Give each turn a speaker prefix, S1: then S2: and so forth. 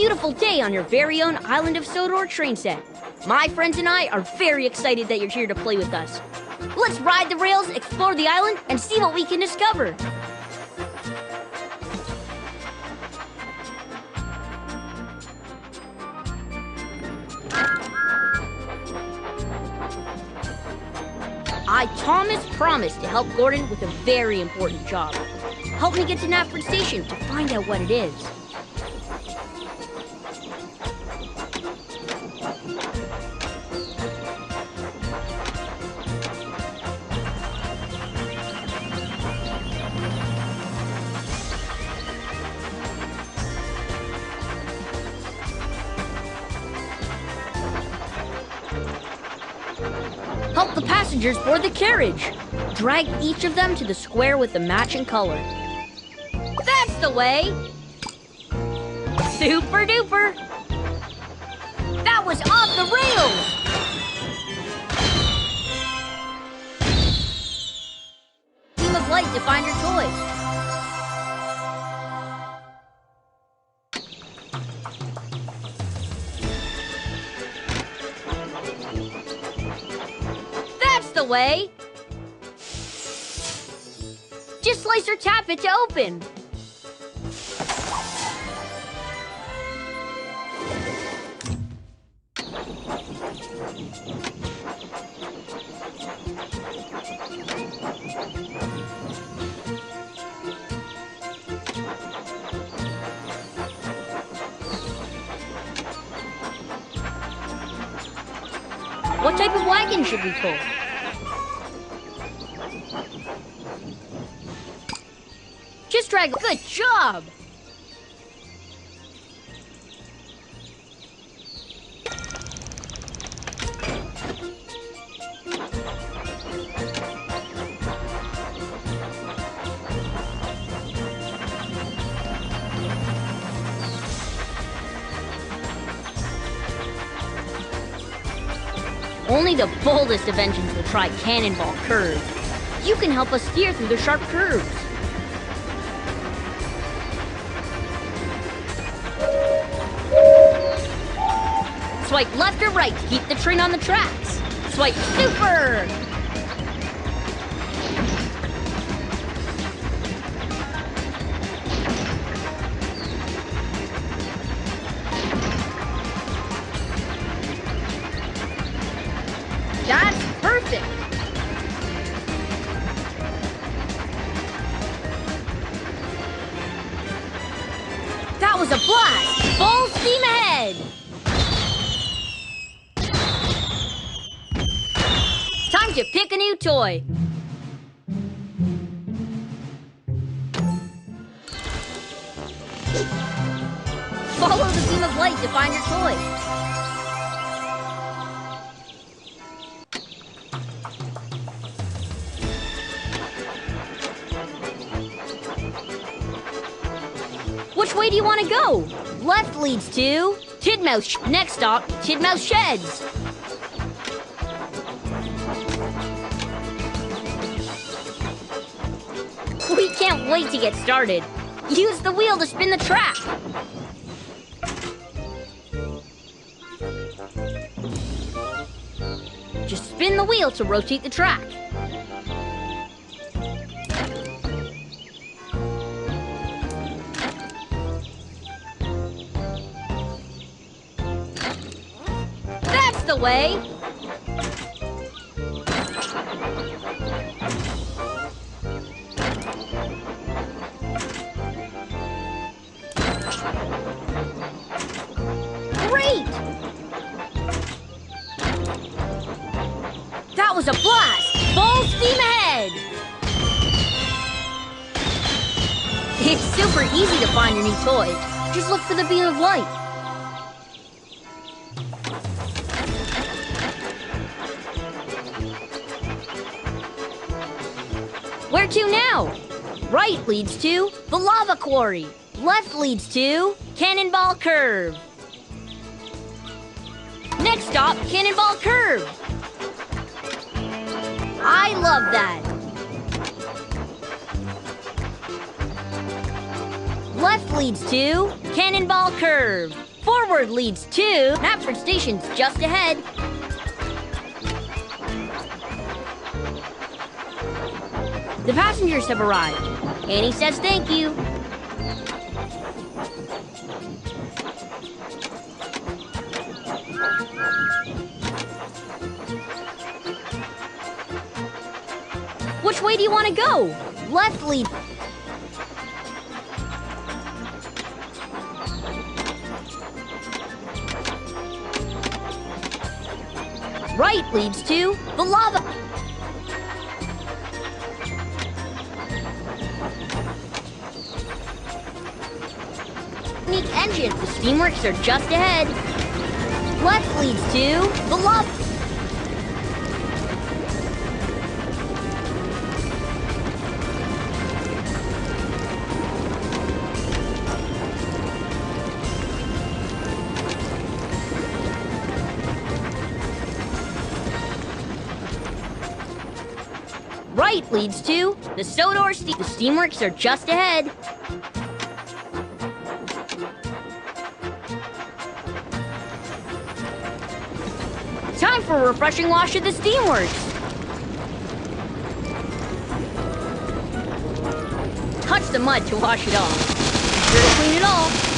S1: beautiful day on your very own Island of Sodor train set. My friends and I are very excited that you're here to play with us. Let's ride the rails, explore the island, and see what we can discover. Thomas promised to help Gordon with a very important job. Help me get to Knapford Station to find out what it is. Help the passengers board the carriage. Drag each of them to the square with the matching color. That's the way! Super duper! That was off the rails! Beam of light to find your toys. Way. Just slice or tap it to open. What type of wagon should we pull? Just drag. Good job! Only the boldest of engines will try Cannonball Curve. You can help us steer through the sharp curves. Swipe left or right to keep the train on the tracks. Swipe super! That's perfect! That was a blast! Full steam ahead! Time to pick a new toy. Follow the beam of light to find your toy. Which way do you want to go? Left leads to Tidmouth. Next stop, Tidmouth Sheds. We can't wait to get started. Use the wheel to spin the track. Just spin the wheel to rotate the track. That's the way. That was a blast! Full steam ahead! It's super easy to find your new toy. Just look for the beam of light. Where to now? Right leads to the lava quarry. Left leads to Cannonball Curve. Next stop, Cannonball Curve. I love that. Left leads to Cannonball Curve. Forward leads to Knapford Station's just ahead. The passengers have arrived. Annie says thank you. Which way do you want to go? Left lead. Right leads to the lava. Unique engines. The steamworks are just ahead. Left leads to the lava. Right leads to the Sodor Steam. The steamworks are just ahead. Time for a refreshing wash of the steamworks. Touch the mud to wash it off. Be sure to clean it all.